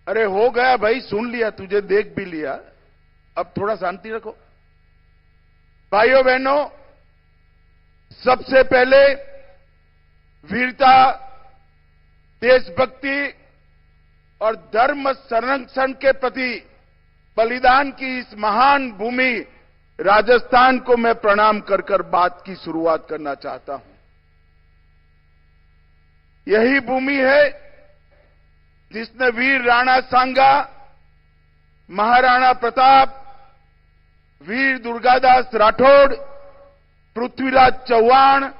अरे हो गया भाई, सुन लिया, तुझे देख भी लिया, अब थोड़ा शांति रखो। भाइयों बहनों, सबसे पहले वीरता, देशभक्ति और धर्म संरक्षण के प्रति बलिदान की इस महान भूमि राजस्थान को मैं प्रणाम कर कर बात की शुरुआत करना चाहता हूं। यही भूमि है जिसने वीर राणा सांगा, महाराणा प्रताप, वीर दुर्गादास राठौड़, पृथ्वीराज चौहान,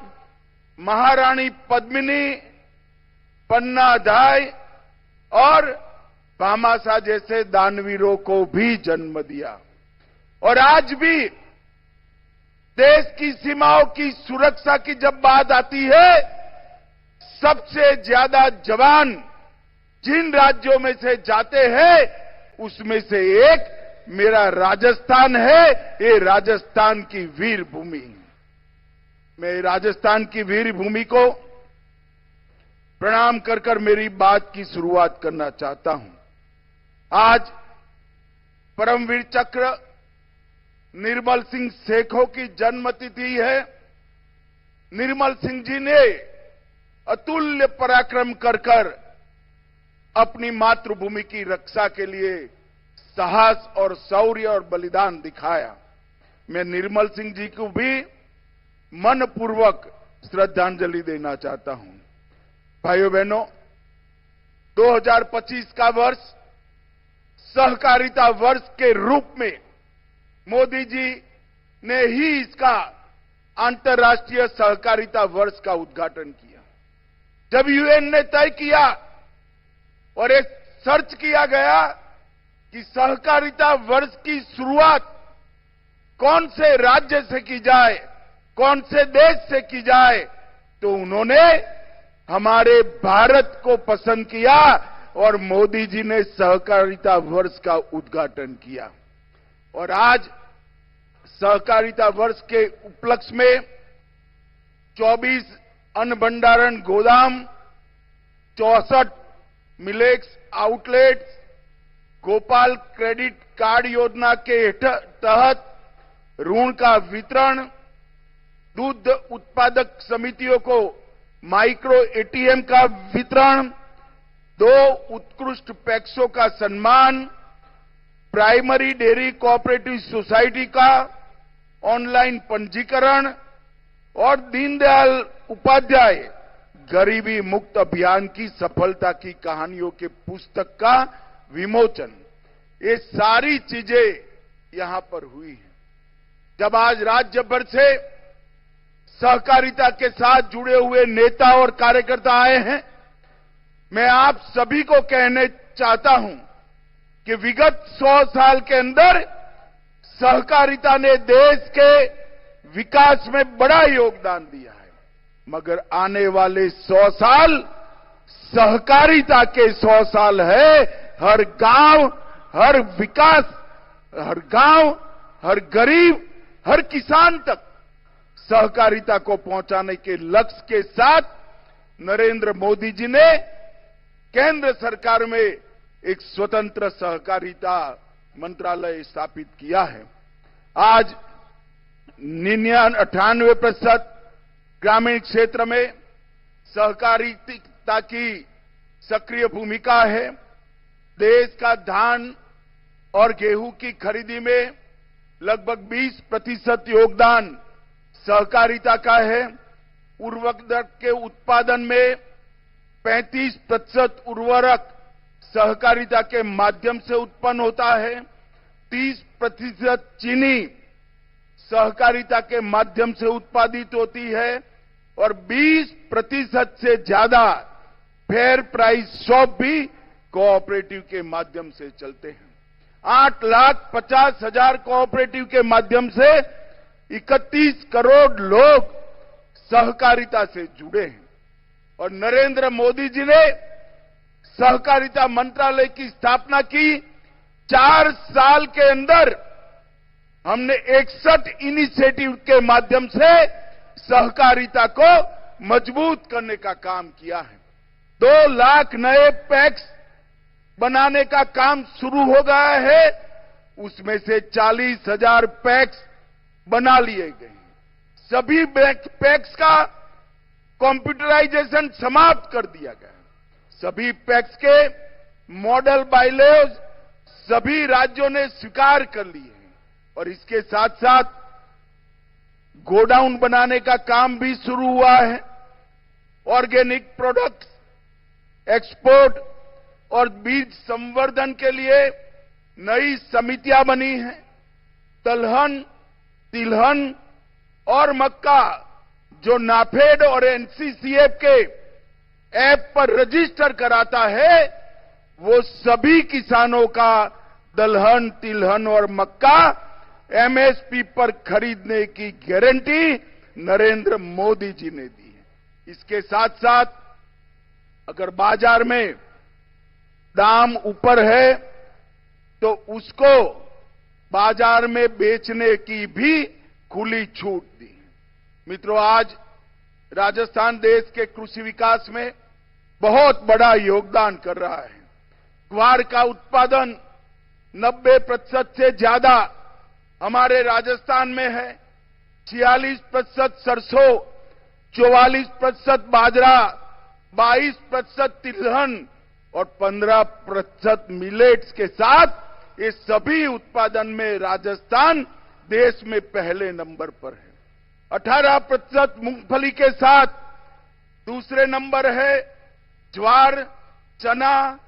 महारानी पद्मिनी, पन्ना दाई और भामाशाह जैसे दानवीरों को भी जन्म दिया। और आज भी देश की सीमाओं की सुरक्षा की जब बात आती है, सबसे ज्यादा जवान जिन राज्यों में से जाते हैं उसमें से एक मेरा राजस्थान है। ये राजस्थान की वीर भूमि, मैं राजस्थान की वीर भूमि को प्रणाम कर कर मेरी बात की शुरुआत करना चाहता हूं। आज परमवीर चक्र निर्मल सिंह सेखों की जन्मतिथि है। निर्मल सिंह जी ने अतुल्य पराक्रम कर कर अपनी मातृभूमि की रक्षा के लिए साहस और शौर्य और बलिदान दिखाया। मैं निर्मल सिंह जी को भी मनपूर्वक श्रद्धांजलि देना चाहता हूं। भाइयों बहनों, 2025 का वर्ष सहकारिता वर्ष के रूप में मोदी जी ने ही इसका अंतर्राष्ट्रीय सहकारिता वर्ष का उद्घाटन किया। जब यूएन ने तय किया और एक सर्च किया गया कि सहकारिता वर्ष की शुरुआत कौन से राज्य से की जाए, कौन से देश से की जाए, तो उन्होंने हमारे भारत को पसंद किया और मोदी जी ने सहकारिता वर्ष का उद्घाटन किया। और आज सहकारिता वर्ष के उपलक्ष्य में 24 अन्न भंडारण गोदाम, 64 millets outlets, Gopal credit card योजना के तहत ऋण का वितरण, दूध उत्पादक समितियों को माइक्रो एटीएम का वितरण, 2 उत्कृष्ट पैक्सों का सम्मान, प्राइमरी डेयरी कोऑपरेटिव सोसाइटी का ऑनलाइन पंजीकरण और दीनदयाल उपाध्याय गरीबी मुक्त अभियान की सफलता की कहानियों के पुस्तक का विमोचन, ये सारी चीजें यहां पर हुई हैं। जब आज राज्य भर से सहकारिता के साथ जुड़े हुए नेता और कार्यकर्ता आए हैं, मैं आप सभी को कहने चाहता हूं कि विगत 100 साल के अंदर सहकारिता ने देश के विकास में बड़ा योगदान दिया है, मगर आने वाले 100 साल सहकारिता के 100 साल है। हर गांव, हर विकास, हर गांव, हर गरीब, हर किसान तक सहकारिता को पहुंचाने के लक्ष्य के साथ नरेंद्र मोदी जी ने केंद्र सरकार में एक स्वतंत्र सहकारिता मंत्रालय स्थापित किया है। आज 98% ग्रामीण क्षेत्र में सहकारिता की सक्रिय भूमिका है। देश का धान और गेहूं की खरीदी में लगभग 20% योगदान सहकारिता का है। उर्वरक के उत्पादन में 35% उर्वरक सहकारिता के माध्यम से उत्पन्न होता है। 30% चीनी सहकारिता के माध्यम से उत्पादित होती है और 20% से ज्यादा फेयर प्राइस शॉप भी कोऑपरेटिव के माध्यम से चलते हैं। 8,50,000 कोऑपरेटिव के माध्यम से 31 करोड़ लोग सहकारिता से जुड़े हैं। और नरेंद्र मोदी जी ने सहकारिता मंत्रालय की स्थापना की। 4 साल के अंदर हमने 61 इनिशिएटिव के माध्यम से सहकारिता को मजबूत करने का काम किया है। 2 लाख नए पैक्स बनाने का काम शुरू हो गया है, उसमें से 40,000 पैक्स बना लिए गए। सभी पैक्स का कंप्यूटराइजेशन समाप्त कर दिया गया। सभी पैक्स के मॉडल बायलॉज सभी राज्यों ने स्वीकार कर लिए हैं और इसके साथ साथ गोडाउन बनाने का काम भी शुरू हुआ है। ऑर्गेनिक प्रोडक्ट्स एक्सपोर्ट और बीज संवर्धन के लिए नई समितियां बनी हैं। दलहन, तिलहन और मक्का जो नाफेड और एनसीसीएफ के ऐप पर रजिस्टर कराता है, वो सभी किसानों का दलहन, तिलहन और मक्का एमएसपी पर खरीदने की गारंटी नरेंद्र मोदी जी ने दी है। इसके साथ साथ अगर बाजार में दाम ऊपर है तो उसको बाजार में बेचने की भी खुली छूट दी। मित्रों, आज राजस्थान देश के कृषि विकास में बहुत बड़ा योगदान कर रहा है। ग्वार का उत्पादन 90% से ज्यादा हमारे राजस्थान में है। 46% सरसों, 44% बाजरा, 22% तिलहन और 15% मिलेट्स के साथ ये सभी उत्पादन में राजस्थान देश में पहले नंबर पर है। 18% मूंगफली के साथ दूसरे नंबर है। ज्वार, चना,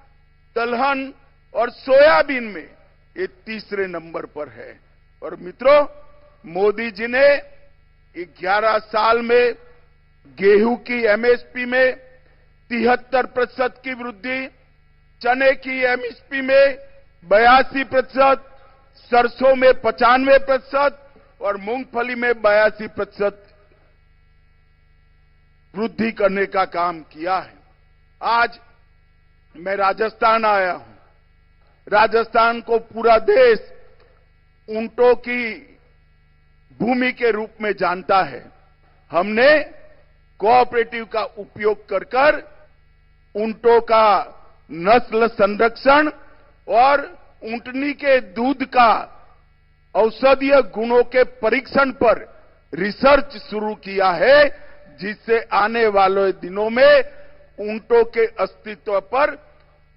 दलहन और सोयाबीन में ये तीसरे नंबर पर है। और मित्रों, मोदी जी ने 11 साल में गेहूं की एमएसपी में 73% की वृद्धि, चने की एमएसपी में 82%, सरसों में 95% और मूंगफली में 82% वृद्धि करने का काम किया है। आज मैं राजस्थान आया हूं। राजस्थान को पूरा देश ऊंटों की भूमि के रूप में जानता है। हमने कोऑपरेटिव का उपयोग कर ऊंटों का नस्ल संरक्षण और ऊंटनी के दूध का औषधीय गुणों के परीक्षण पर रिसर्च शुरू किया है, जिससे आने वाले दिनों में ऊंटों के अस्तित्व पर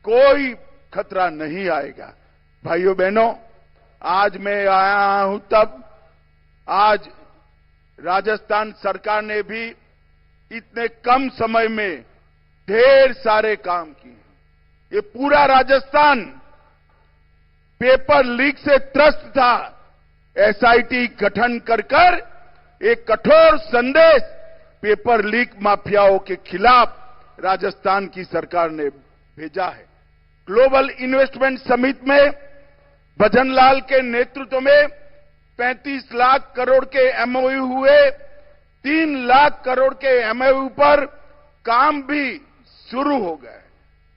कोई खतरा नहीं आएगा। भाइयों बहनों, आज मैं आया हूं तब आज राजस्थान सरकार ने भी इतने कम समय में ढेर सारे काम किए। ये पूरा राजस्थान पेपर लीक से त्रस्त था। एसआईटी गठन कर एक कठोर संदेश पेपर लीक माफियाओं के खिलाफ राजस्थान की सरकार ने भेजा है। ग्लोबल इन्वेस्टमेंट समिट में भजनलाल के नेतृत्व में 35 लाख करोड़ के एमओयू हुए। 3 लाख करोड़ के एमओयू पर काम भी शुरू हो गए।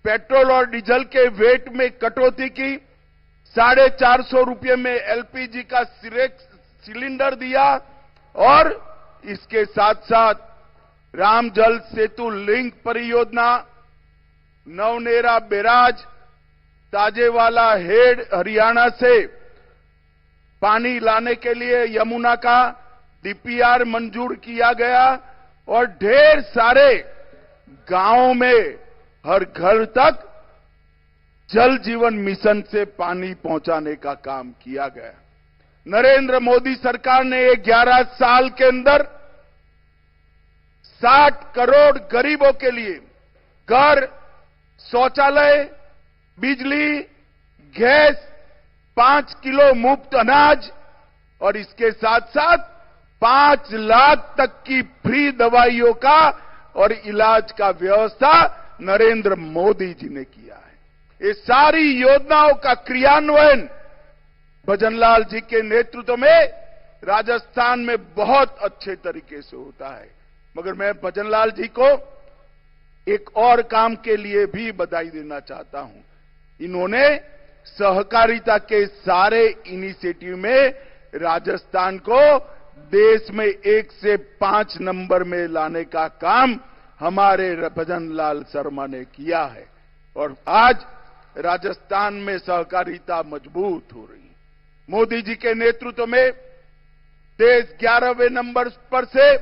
पेट्रोल और डीजल के वेट में कटौती की, 450 रुपये में एलपीजी का सिलेंडर दिया और इसके साथ साथ राम जल सेतु लिंक परियोजना, नवनेरा बैराज, ताजेवाला हेड हरियाणा से पानी लाने के लिए यमुना का डीपीआर मंजूर किया गया और ढेर सारे गांवों में हर घर तक जल जीवन मिशन से पानी पहुंचाने का काम किया गया। नरेंद्र मोदी सरकार ने 11 साल के अंदर 60 करोड़ गरीबों के लिए घर, शौचालय, बिजली, गैस, 5 किलो मुफ्त अनाज और इसके साथ साथ 5 लाख तक की फ्री दवाइयों का और इलाज का व्यवस्था नरेंद्र मोदी जी ने किया है। ये सारी योजनाओं का क्रियान्वयन भजनलाल जी के नेतृत्व में राजस्थान में बहुत अच्छे तरीके से होता है। मगर मैं भजनलाल जी को एक और काम के लिए भी बधाई देना चाहता हूं। इन्होंने सहकारिता के सारे इनिशिएटिव में राजस्थान को देश में 1 से 5 नंबर में लाने का काम हमारे भजनलाल शर्मा ने किया है। और आज राजस्थान में सहकारिता मजबूत हो रही है। मोदी जी के नेतृत्व में देश 11वें नंबर पर से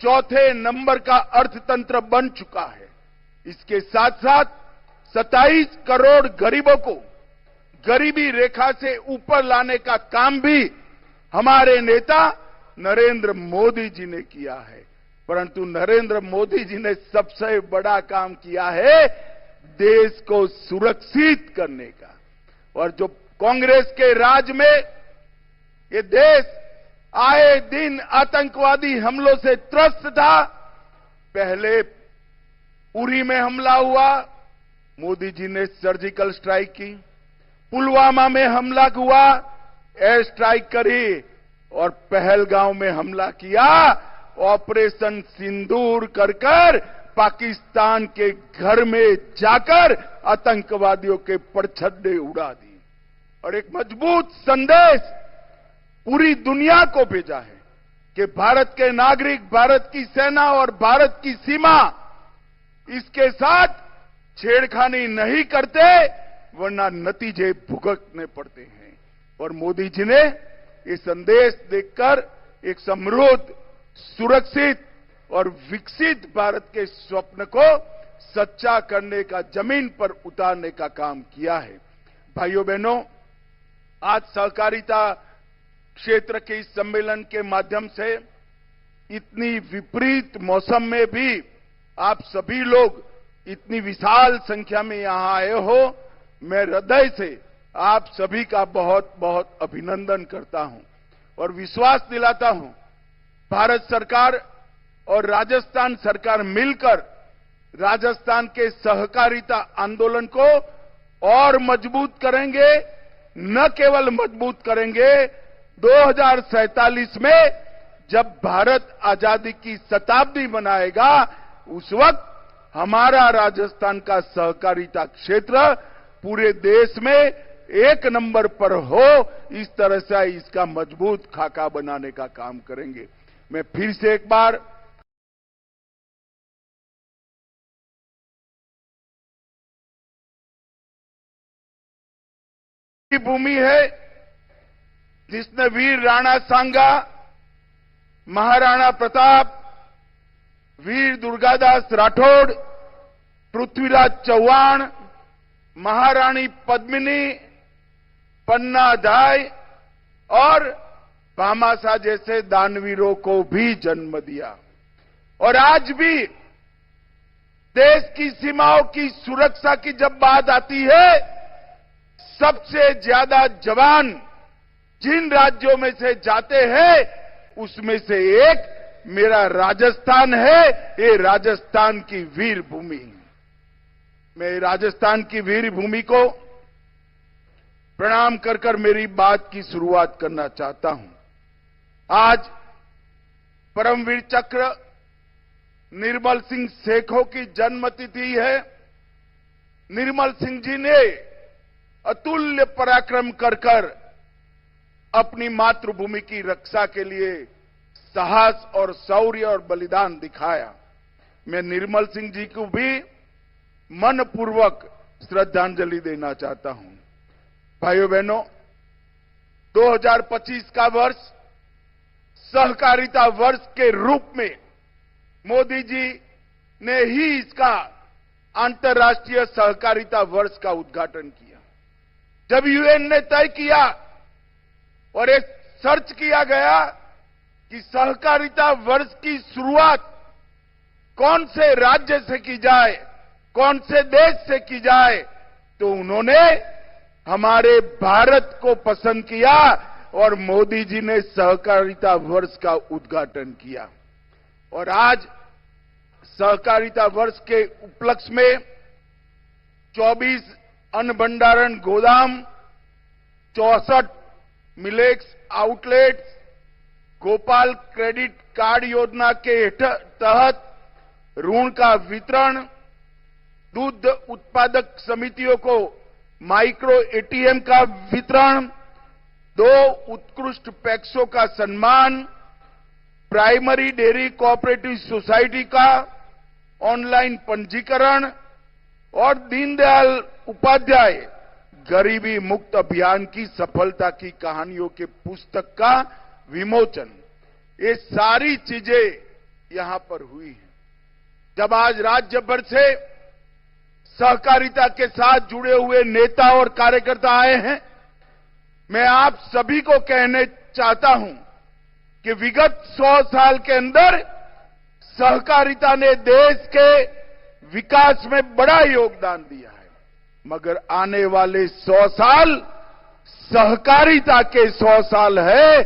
चौथे नंबर का अर्थतंत्र बन चुका है। इसके साथ साथ 27 करोड़ गरीबों को गरीबी रेखा से ऊपर लाने का काम भी हमारे नेता नरेंद्र मोदी जी ने किया है। परंतु नरेंद्र मोदी जी ने सबसे बड़ा काम किया है देश को सुरक्षित करने का। और जो कांग्रेस के राज में ये देश आए दिन आतंकवादी हमलों से त्रस्त था। पहले उरी में हमला हुआ, मोदी जी ने सर्जिकल स्ट्राइक की। पुलवामा में हमला हुआ, एयर स्ट्राइक करी। और पहलगांव में हमला किया, ऑपरेशन सिंदूर कर पाकिस्तान के घर में जाकर आतंकवादियों के परछत्ते उड़ा दिए और एक मजबूत संदेश पूरी दुनिया को भेजा है कि भारत के नागरिक, भारत की सेना और भारत की सीमा इसके साथ छेड़खानी नहीं करते, वरना नतीजे भुगतने पड़ते हैं। और मोदी जी ने ये संदेश देकर एक समृद्ध, सुरक्षित और विकसित भारत के स्वप्न को सच्चा करने का, जमीन पर उतारने का काम किया है। भाइयों बहनों, आज सहकारिता क्षेत्र के इस सम्मेलन के माध्यम से इतनी विपरीत मौसम में भी आप सभी लोग इतनी विशाल संख्या में यहां आए हो। मैं हृदय से आप सभी का बहुत बहुत अभिनंदन करता हूं और विश्वास दिलाता हूं, भारत सरकार और राजस्थान सरकार मिलकर राजस्थान के सहकारिता आंदोलन को और मजबूत करेंगे। न केवल मजबूत करेंगे, 2047 में जब भारत आजादी की शताब्दी मनाएगा, उस वक्त हमारा राजस्थान का सहकारिता क्षेत्र पूरे देश में 1 नंबर पर हो। इस तरह से इसका मजबूत खाका बनाने का काम करेंगे। मैं फिर से एक बार भूमि है जिसने वीर राणा सांगा, महाराणा प्रताप, वीर दुर्गादास राठौड़, पृथ्वीराज चौहान, महारानी पद्मिनी, पन्ना दाई और भामाशाह जैसे दानवीरों को भी जन्म दिया। और आज भी देश की सीमाओं की सुरक्षा की जब बात आती है, सबसे ज्यादा जवान जिन राज्यों में से जाते हैं, उसमें से एक मेरा राजस्थान है। ये राजस्थान की वीर भूमि। मैं राजस्थान की वीर भूमि को प्रणाम कर मेरी बात की शुरुआत करना चाहता हूं। आज परमवीर चक्र निर्मल सिंह सेखों की जन्मतिथि है। निर्मल सिंह जी ने अतुल्य पराक्रम कर अपनी मातृभूमि की रक्षा के लिए साहस और शौर्य और बलिदान दिखाया। मैं निर्मल सिंह जी को भी मनपूर्वक श्रद्धांजलि देना चाहता हूं। भाइयों बहनों, 2025 का वर्ष सहकारिता वर्ष के रूप में मोदी जी ने ही इसका अंतर्राष्ट्रीय सहकारिता वर्ष का उद्घाटन किया। जब यूएन ने तय किया और एक सर्च किया गया कि सहकारिता वर्ष की शुरुआत कौन से राज्य से की जाए, कौन से देश से की जाए, तो उन्होंने हमारे भारत को पसंद किया और मोदी जी ने सहकारिता वर्ष का उद्घाटन किया। और आज सहकारिता वर्ष के उपलक्ष्य में 24 अन्न भंडारण गोदाम, 64 millets outlets, Gopal credit card योजना के तहत ऋण का वितरण, दूध उत्पादक समितियों को माइक्रो एटीएम का वितरण, 2 उत्कृष्ट पैक्सों का सम्मान, प्राइमरी डेयरी कोऑपरेटिव सोसाइटी का ऑनलाइन पंजीकरण, और दीनदयाल उपाध्याय गरीबी मुक्त अभियान की सफलता की कहानियों के पुस्तक का विमोचन, ये सारी चीजें यहां पर हुई हैं। जब आज राज्य भर से सहकारिता के साथ जुड़े हुए नेता और कार्यकर्ता आए हैं, मैं आप सभी को कहने चाहता हूं कि विगत 100 साल के अंदर सहकारिता ने देश के विकास में बड़ा योगदान दिया है, मगर आने वाले 100 साल सहकारिता के 100 साल है।